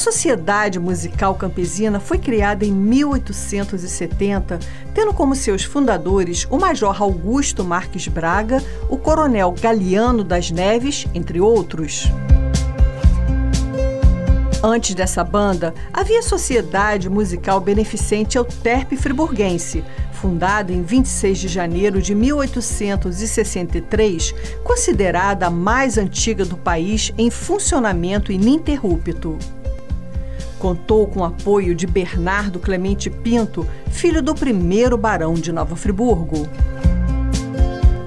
Sociedade Musical Campesina foi criada em 1870, tendo como seus fundadores o Major Augusto Marques Braga, o Coronel Galiano das Neves, entre outros. Antes dessa banda, havia a Sociedade Musical Beneficente Euterpe Friburguense, fundada em 26 de janeiro de 1863, considerada a mais antiga do país em funcionamento ininterrupto. Contou com o apoio de Bernardo Clemente Pinto, filho do primeiro barão de Nova Friburgo.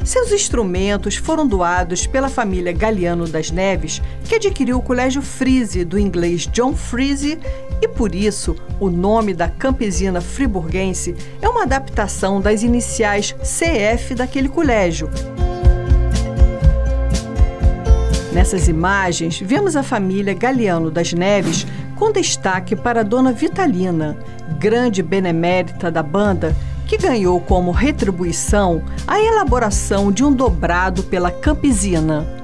Seus instrumentos foram doados pela família Galiano das Neves, que adquiriu o Colégio Freese do inglês John Freese, e por isso o nome da campesina friburguense é uma adaptação das iniciais CF daquele colégio. Nessas imagens, vemos a família Galiano das Neves com destaque para a Dona Vitalina, grande benemérita da banda, que ganhou como retribuição a elaboração de um dobrado pela campesina.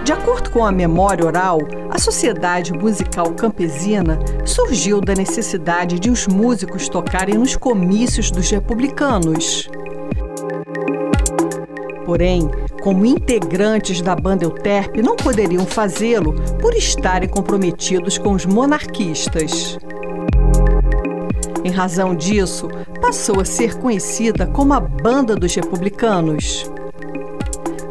De acordo com a memória oral, a Sociedade Musical Campesina surgiu da necessidade de os músicos tocarem nos comícios dos republicanos. Porém, como integrantes da banda Euterpe, não poderiam fazê-lo por estarem comprometidos com os monarquistas. Em razão disso, passou a ser conhecida como a Banda dos Republicanos.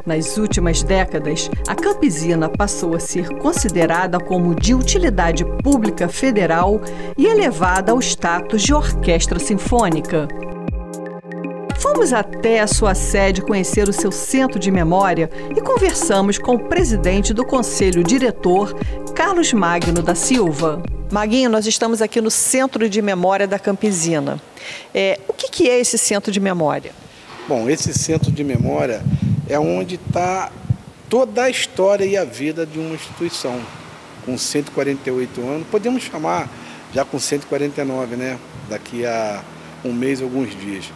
Nas últimas décadas, a campesina passou a ser considerada como de utilidade pública federal e elevada ao status de orquestra sinfônica. Fomos até a sua sede conhecer o seu centro de memória e conversamos com o presidente do Conselho Diretor, Carlos Magno da Silva. Maguinho, nós estamos aqui no Centro de Memória da Campesina. O que é esse Centro de Memória? Bom, esse Centro de Memória é onde está toda a história e a vida de uma instituição. Com 148 anos, podemos chamar já com 149, né? Daqui a um mês, alguns dias.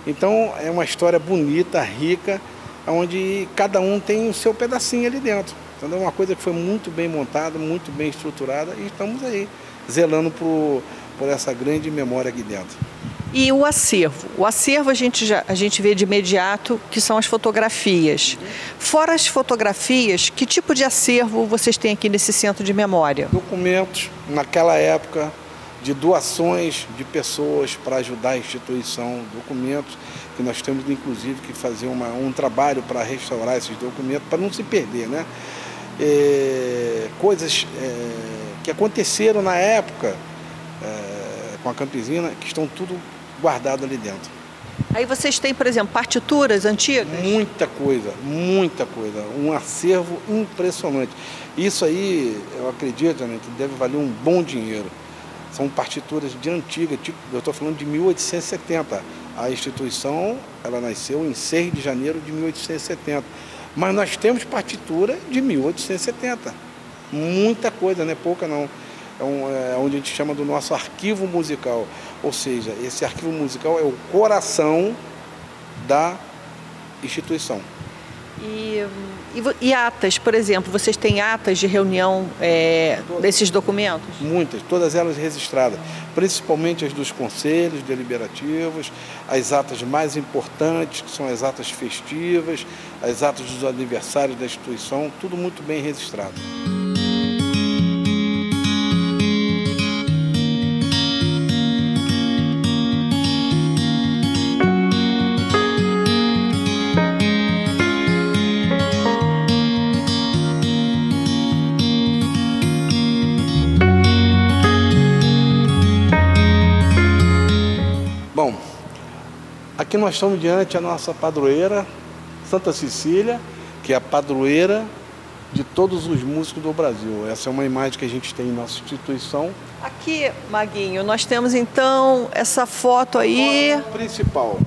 Então, é uma história bonita, rica, onde cada um tem o seu pedacinho ali dentro. Então, é uma coisa que foi muito bem montada, muito bem estruturada, e estamos aí, zelando por essa grande memória aqui dentro. E o acervo? O acervo a gente vê de imediato que são as fotografias. Fora as fotografias, que tipo de acervo vocês têm aqui nesse centro de memória? Documentos, naquela época, de doações de pessoas para ajudar a instituição, documentos que nós temos inclusive que fazer um trabalho para restaurar esses documentos, para não se perder, né? Coisas que aconteceram na época com a campesina, que estão tudo guardado ali dentro. Aí vocês têm, por exemplo, partituras antigas? Muita coisa, um acervo impressionante. Isso aí, eu acredito, né, que deve valer um bom dinheiro. São partituras de antiga, tipo, eu estou falando de 1870. A instituição, ela nasceu em 6 de janeiro de 1870. Mas nós temos partitura de 1870. Muita coisa, não é pouca não. É onde a gente chama do nosso arquivo musical. Ou seja, esse arquivo musical é o coração da instituição. E atas, por exemplo, vocês têm atas de reunião desses documentos? Muitas, todas elas registradas, principalmente as dos conselhos deliberativos, as atas mais importantes, que são as atas festivas, as atas dos aniversários da instituição, tudo muito bem registrado. Bom, aqui nós estamos diante da nossa padroeira, Santa Cecília, que é a padroeira de todos os músicos do Brasil. Essa é uma imagem que a gente tem em nossa instituição. Aqui, Maguinho, nós temos então essa foto aí. Foto principal,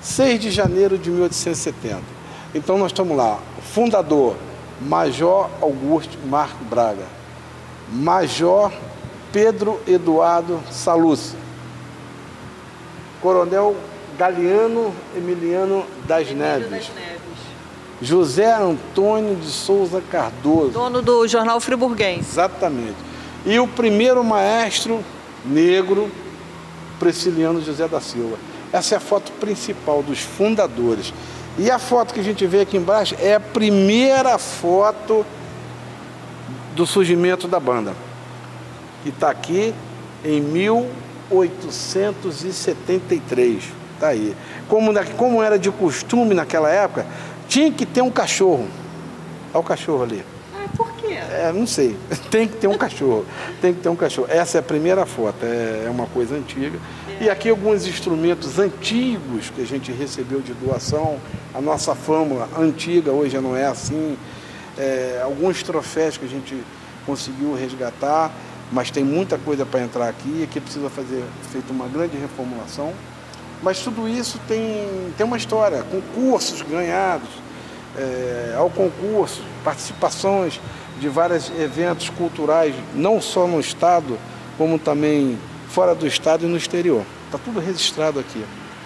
6 de janeiro de 1870. Então nós estamos lá, fundador, Major Augusto Marques Braga, Major Pedro Eduardo Salus, Coronel Galiano Emiliano das Neves, José Antônio de Souza Cardoso, dono do jornal Friburguense. Exatamente. E o primeiro maestro negro, Prisciliano José da Silva. Essa é a foto principal dos fundadores. E a foto que a gente vê aqui embaixo é a primeira foto do surgimento da banda, que está aqui em 1873. Está aí. Como era de costume naquela época, tinha que ter um cachorro. Olha o cachorro ali. Por quê? Não sei. Tem que ter um cachorro. Tem que ter um cachorro. Essa é a primeira foto. É uma coisa antiga. E aqui alguns instrumentos antigos que a gente recebeu de doação. A nossa fórmula antiga hoje já não é assim. Alguns troféus que a gente conseguiu resgatar, mas tem muita coisa para entrar aqui. Aqui precisa feita uma grande reformulação. Mas tudo isso tem uma história, concursos ganhados, ao concurso, participações de vários eventos culturais, não só no estado, como também fora do estado e no exterior. Está tudo registrado aqui.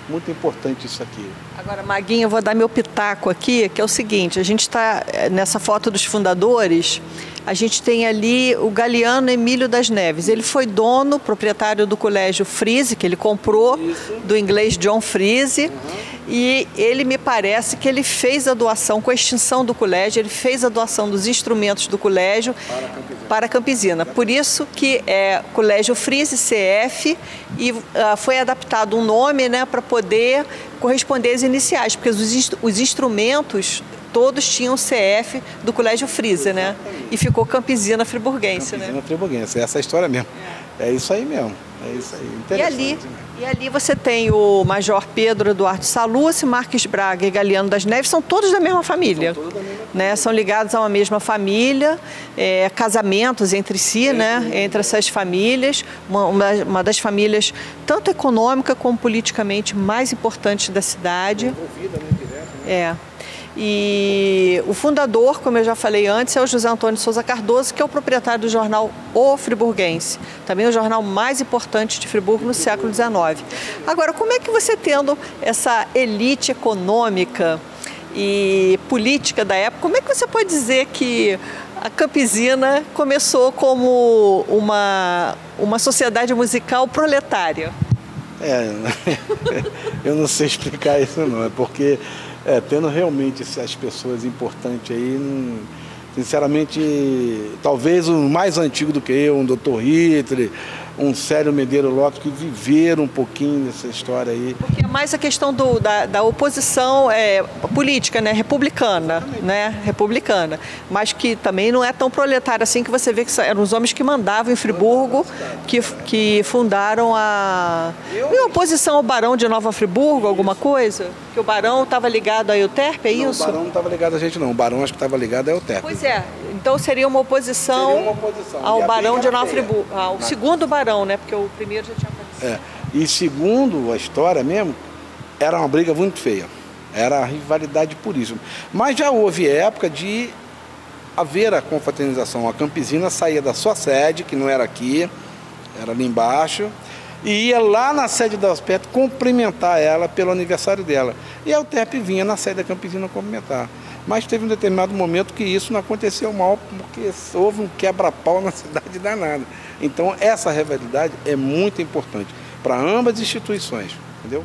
Muito importante isso aqui. Agora, Maguinho, eu vou dar meu pitaco aqui, que é o seguinte, a gente está nessa foto dos fundadores, a gente tem ali o Galiano Emílio das Neves. Ele foi dono, proprietário do Colégio Friese, que ele comprou do inglês John Friese. E ele, me parece que ele fez a doação, com a extinção do colégio, ele fez a doação dos instrumentos do colégio para Campesina. Por isso que é Colégio Friese, CF, e foi adaptado um nome, né, para poder corresponder às iniciais, porque os instrumentos todos tinham CF do Colégio Friese, né? E ficou Campesina Friburguense, Campesina, né? Friburguense, essa é a história mesmo. É isso aí mesmo. É isso aí. E ali você tem o Major Pedro Eduardo Salus, Marques Braga e Galiano das Neves, são todos da mesma família. São todos da mesma família. Né? São ligados a uma mesma família, casamentos entre si, né? Entre essas famílias, uma das famílias tanto econômica como politicamente mais importantes da cidade. Envolvida, né, direto, né? E o fundador, como eu já falei antes, é o José Antônio de Souza Cardoso, que é o proprietário do jornal O Friburguense, também o jornal mais importante de Friburgo no século XIX. Agora, como é que você, tendo essa elite econômica e política da época, como é que você pode dizer que a Campesina começou como uma sociedade musical proletária? Eu não sei explicar isso não, é porque tendo realmente essas pessoas importantes aí, sinceramente, talvez o mais antigo do que eu, um Dr. Hitler, um Célio Medeiro Lopes, que viveram um pouquinho dessa história aí. Porque é mais a questão da oposição política, né? Republicana, né? Republicana. Mas que também não é tão proletária assim, que você vê que eram os homens que mandavam em Friburgo, que fundaram em oposição ao Barão de Nova Friburgo, alguma coisa? Que o Barão estava ligado à Euterpe, é isso? Não, o Barão não estava ligado a gente não, o Barão acho que estava ligado à Euterpe. Pois é, então seria uma oposição ao Barão de Nova Friburgo, ao segundo Barão, né? Porque o primeiro já tinha aparecido. E segundo a história mesmo, era uma briga muito feia. Era a rivalidade por isso. Mas já houve época de haver a confraternização. A Campesina saía da sua sede, que não era aqui, era ali embaixo, e ia lá na sede da Euterpe cumprimentar ela pelo aniversário dela. E a Euterpe vinha na sede da Campesina cumprimentar. Mas teve um determinado momento que isso não aconteceu mal, porque houve um quebra-pau na cidade danada. Então essa rivalidade é muito importante para ambas as instituições, entendeu?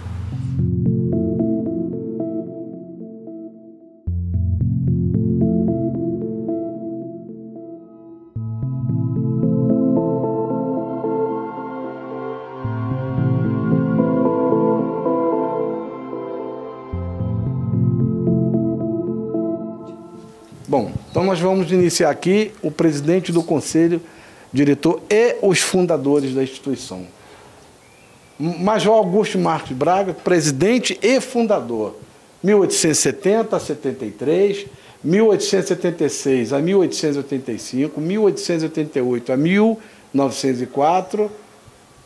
Bom, então nós vamos iniciar aqui o presidente do conselho, diretor e os fundadores da instituição. Major Augusto Marques Braga, presidente e fundador. 1870 a 73, 1876 a 1885, 1888 a 1904,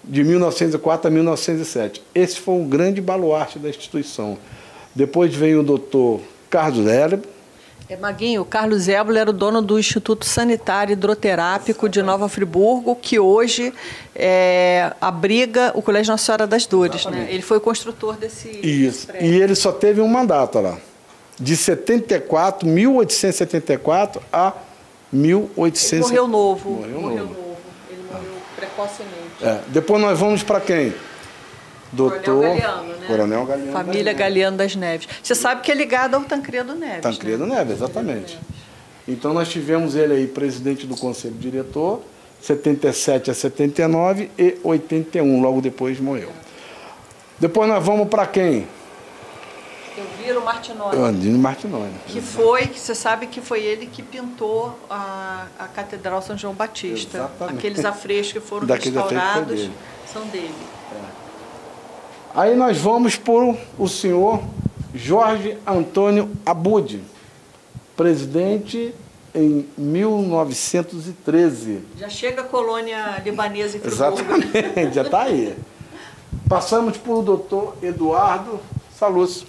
de 1904 a 1907. Esse foi um grande baluarte da instituição. Depois vem o doutor Carlos Zébula. Maguinho, o Carlos Zébula era o dono do Instituto Sanitário Hidroterápico de Nova Friburgo, que hoje abriga o Colégio Nossa Senhora das Dores, né? Ele foi o construtor desse prédio. E ele só teve um mandato lá, de 1874 a 1800. Ele morreu novo. Ele morreu precocemente. Depois nós vamos para quem? Doutor Coronel Galeano, né? Coronel Galeano. Família Galeano das Neves. Você sabe que é ligado ao Tancredo Neves. Tancredo Neves, exatamente. Então nós tivemos ele aí presidente do Conselho Diretor, 77 a 79 e 81, logo depois morreu. Depois nós vamos para quem? Elviro Martinoni. Andino Martinoni. Que você sabe que foi ele que pintou a Catedral São João Batista. Exatamente. Aqueles afrescos que foram restaurados são dele. Aí nós vamos por o senhor Jorge Antônio Abud, presidente em 1913. Já chega a colônia libanesa em Friburgo. Exatamente, já está aí. Passamos por o doutor Eduardo Salus,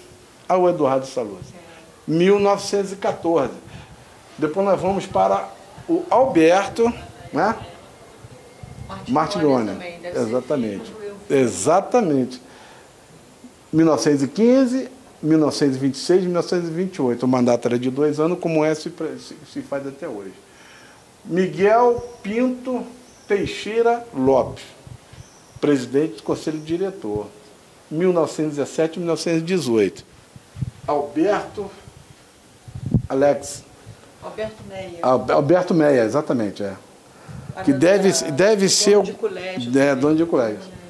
o Eduardo Salus, 1914. Depois nós vamos para o Alberto, né? Martinoni. Exatamente. Exatamente. 1915, 1926 e 1928. O mandato era de 2 anos, como se faz até hoje. Miguel Pinto Teixeira Lopes, presidente do Conselho Diretor, 1917 e 1918. Alberto Meia. Alberto Meia, exatamente, que deve ser o dono de colégio.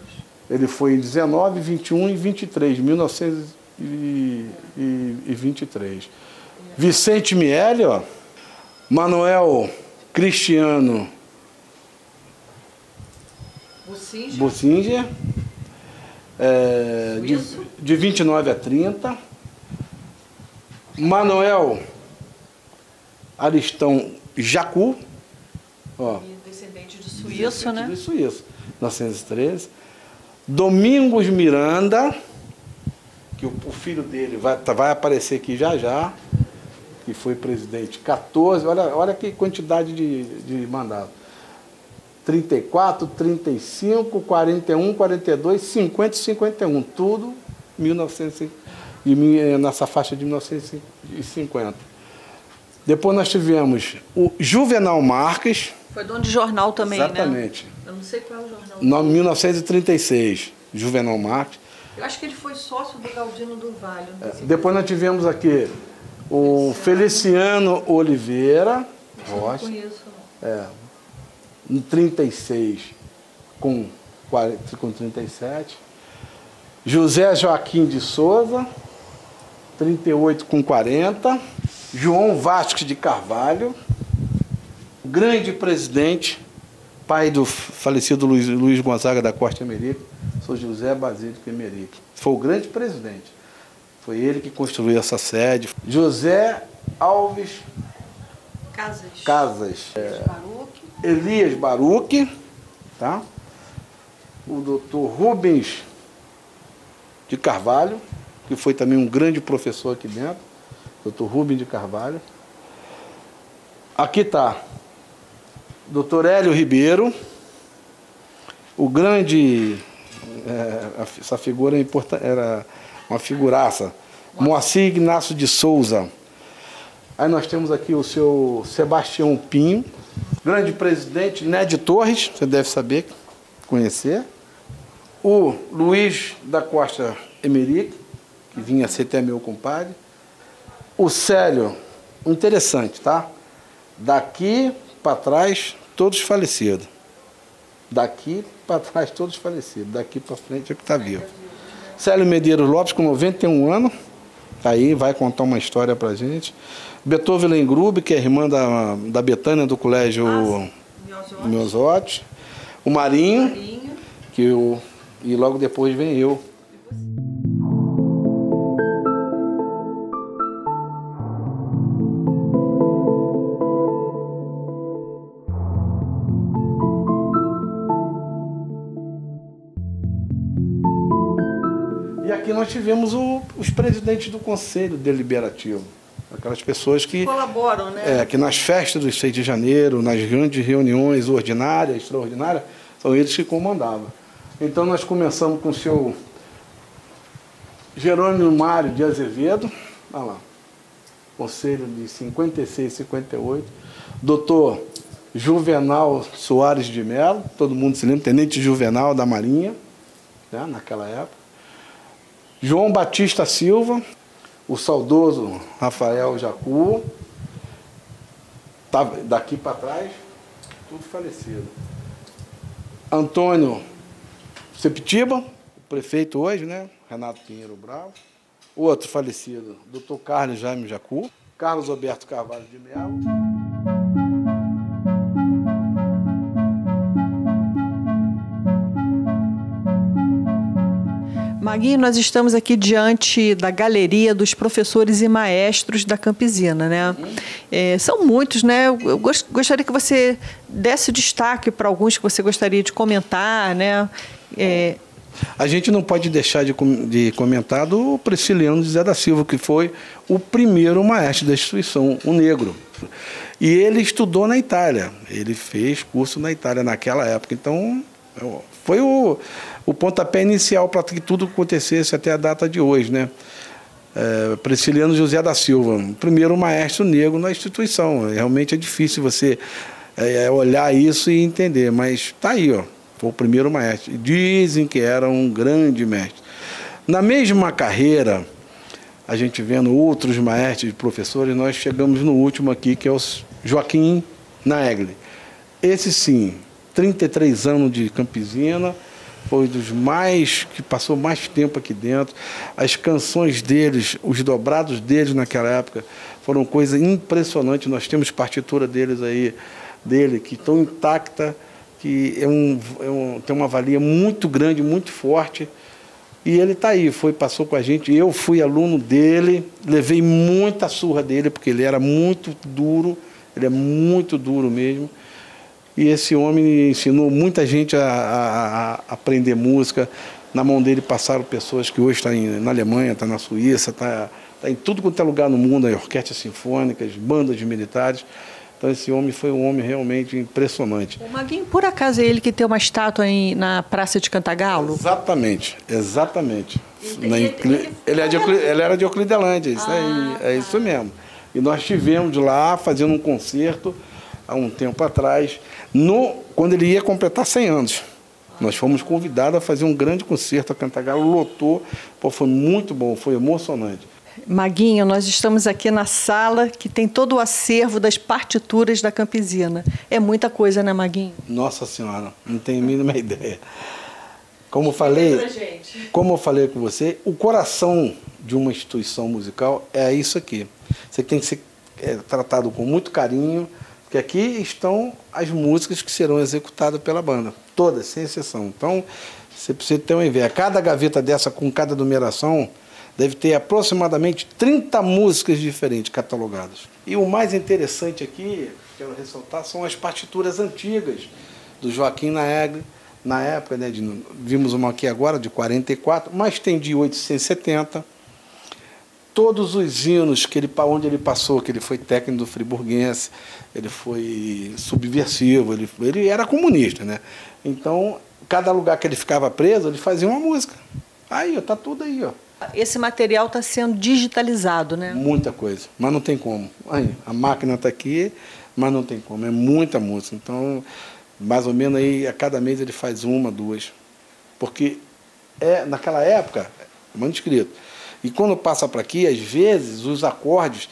Ele foi em 19, 21 e 23, 1923. Vicente Miele, Manuel Cristiano Bussinger, de 29 a 30. Manuel Aristão Jacu, descendente de suíço, né? De suíço, 1913. Domingos Miranda, que o filho dele vai aparecer aqui já, que foi presidente 14, olha que quantidade de mandato. 34, 35, 41, 42, 50 e 51, tudo 1950, nessa faixa de 1950. Depois nós tivemos o Juvenal Marques. Foi dono de jornal também, exatamente. Né? Eu não sei qual é o jornal. 1936, Juvenal Marques. Eu acho que ele foi sócio do Galdino do Vale. Depois nós tivemos aqui o Feliciano Oliveira Rocha. Não conheço. Em 36 com 37. José Joaquim de Souza, 38 com 40. João Vasques de Carvalho, grande presidente, pai do falecido Luiz Gonzaga da Costa Emerick, sou José Basílio Emerick. Foi o grande presidente. Foi ele que construiu essa sede. José Alves Casas. Elias Baruch, tá? O doutor Rubens de Carvalho, que foi também um grande professor aqui dentro, doutor Rubens de Carvalho. Aqui está doutor Hélio Ribeiro, o grande, essa figura era uma figuraça, Moacir Ignacio de Souza. Aí nós temos aqui o seu Sebastião Pinho, grande presidente, Ned Torres, você deve saber, conhecer. O Luiz da Costa Emerick, que vinha a ser até meu compadre. O Célio, interessante, tá? Daqui para trás, todos falecidos. Daqui para trás, todos falecidos. Daqui para frente é que está vivo. Célio Medeiros Lopes, com 91 anos. Aí vai contar uma história para a gente. Beethoven Grube, que é irmã da Betânia do Colégio Miosotti. O Marinho, e logo depois vem eu. nós tivemos os presidentes do Conselho Deliberativo, aquelas pessoas que colaboram, né? Que nas festas do 6 de janeiro, nas grandes reuniões ordinárias, extraordinárias, são eles que comandavam. Então nós começamos com o senhor Jerônimo Mário de Azevedo, olha lá, Conselho de 56 e 58, doutor Juvenal Soares de Mello, todo mundo se lembra, Tenente Juvenal da Marinha, né, naquela época, João Batista Silva, o saudoso Rafael Jacu, tá daqui para trás, tudo falecido. Antônio Septiba, o prefeito hoje, né? Renato Pinheiro Bravo. Outro falecido, Dr. Carlos Jaime Jacu, Carlos Alberto Carvalho de Mello. Maguinho, nós estamos aqui diante da galeria dos professores e maestros da Campesina, né? São muitos, né? Eu gostaria que você desse destaque para alguns que você gostaria de comentar, né? A gente não pode deixar de comentar do Prisciliano José da Silva, que foi o primeiro maestro da instituição, o negro. E ele estudou na Itália, ele fez curso na Itália naquela época, então foi o pontapé inicial para que tudo acontecesse até a data de hoje, né? Prisciliano José da Silva, o primeiro maestro negro na instituição. Realmente é difícil você olhar isso e entender, mas está aí, ó, foi o primeiro maestro. Dizem que era um grande mestre. Na mesma carreira, a gente vendo outros maestros e professores, nós chegamos no último aqui, que é o Joaquim Naegli. Esse sim, 33 anos de Campesina, foi dos que passou mais tempo aqui dentro. As canções deles, os dobrados deles naquela época, foram coisa impressionante. Nós temos partitura dele que estão intacta, que tem uma valia muito grande, muito forte. E ele está aí, passou com a gente. Eu fui aluno dele, levei muita surra dele, porque ele era muito duro, ele é muito duro mesmo. E esse homem ensinou muita gente a aprender música. Na mão dele passaram pessoas que hoje estão na Alemanha, estão na Suíça, está em tudo quanto é lugar no mundo, orquestras sinfônicas, bandas militares. Então esse homem foi um homem realmente impressionante. O Maguinho, por acaso, é ele que tem uma estátua na Praça de Cantagalo? Exatamente, exatamente. Ele era de Euclidelândia, isso aí, é isso mesmo. E nós estivemos lá fazendo um concerto há um tempo atrás, quando ele ia completar 100 anos. Nós fomos convidados a fazer um grande concerto, a Cantagalo lotou, foi muito bom, foi emocionante. Maguinho, nós estamos aqui na sala que tem todo o acervo das partituras da Campesina. É muita coisa, né, Maguinho? Nossa Senhora, não tenho a mínima ideia. Como eu falei com você, o coração de uma instituição musical é isso aqui. Você tem que ser tratado com muito carinho, porque aqui estão as músicas que serão executadas pela banda, todas, sem exceção. Então, você precisa ter uma ideia. Cada gaveta dessa, com cada numeração, deve ter aproximadamente 30 músicas diferentes catalogadas. E o mais interessante aqui, quero ressaltar, são as partituras antigas do Joaquim Naegli, na época, né, vimos uma aqui agora, de 44, mas tem de 870. Todos os hinos onde ele passou, que ele foi técnico do Friburguense, ele foi subversivo, ele era comunista, né? Então, cada lugar que ele ficava preso, ele fazia uma música. Aí, ó, tá tudo aí, ó. Esse material está sendo digitalizado, né? Muita coisa, mas não tem como. Aí, a máquina está aqui, mas não tem como, é muita música. Então, mais ou menos aí, a cada mês ele faz uma, duas. Porque naquela época, manuscrito. E quando passa para aqui, às vezes, os acordes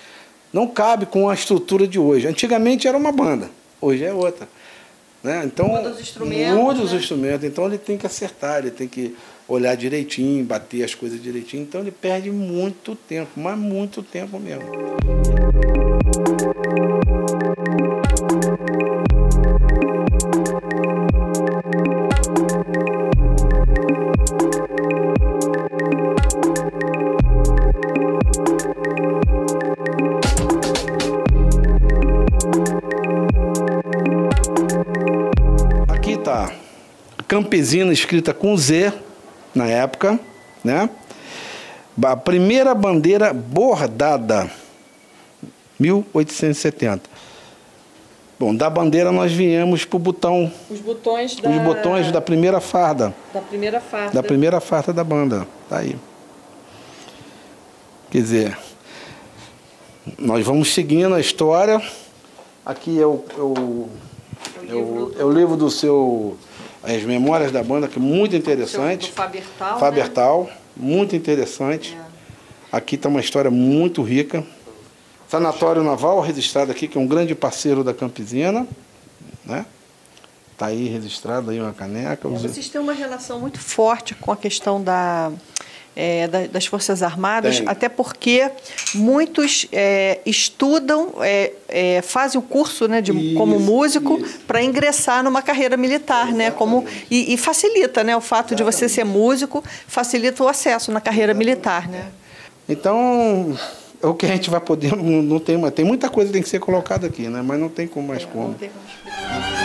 não cabem com a estrutura de hoje. Antigamente era uma banda, hoje é outra. Né? Então, muda os instrumentos. Muda os instrumentos, então ele tem que acertar, ele tem que olhar direitinho, bater as coisas direitinho. Então ele perde muito tempo, mas muito tempo mesmo. Campesina escrita com Z na época, né? A primeira bandeira bordada, 1870. Bom, da bandeira nós viemos para o botão. Os botões da primeira farda. Da primeira farda. Da primeira farda da banda. Tá aí. Quer dizer, nós vamos seguindo a história. Aqui é o livro do seu... As Memórias da Banda, que é muito interessante. Do Fabertal, Fabertal, né? Muito interessante. Aqui está uma história muito rica. Sanatório Naval, registrado aqui, que é um grande parceiro da Campesina, né? Está aí registrado aí uma caneca. Vocês têm uma relação muito forte com a questão das Forças Armadas, até porque muitos estudam, fazem o curso, né, como músico para ingressar numa carreira militar, né, e facilita, né, o fato de você ser músico, facilita o acesso na carreira militar, né? Então, é o que a gente vai poder, não tem muita coisa que tem que ser colocada aqui, né, mas não tem como mais como. Não tem como explicar.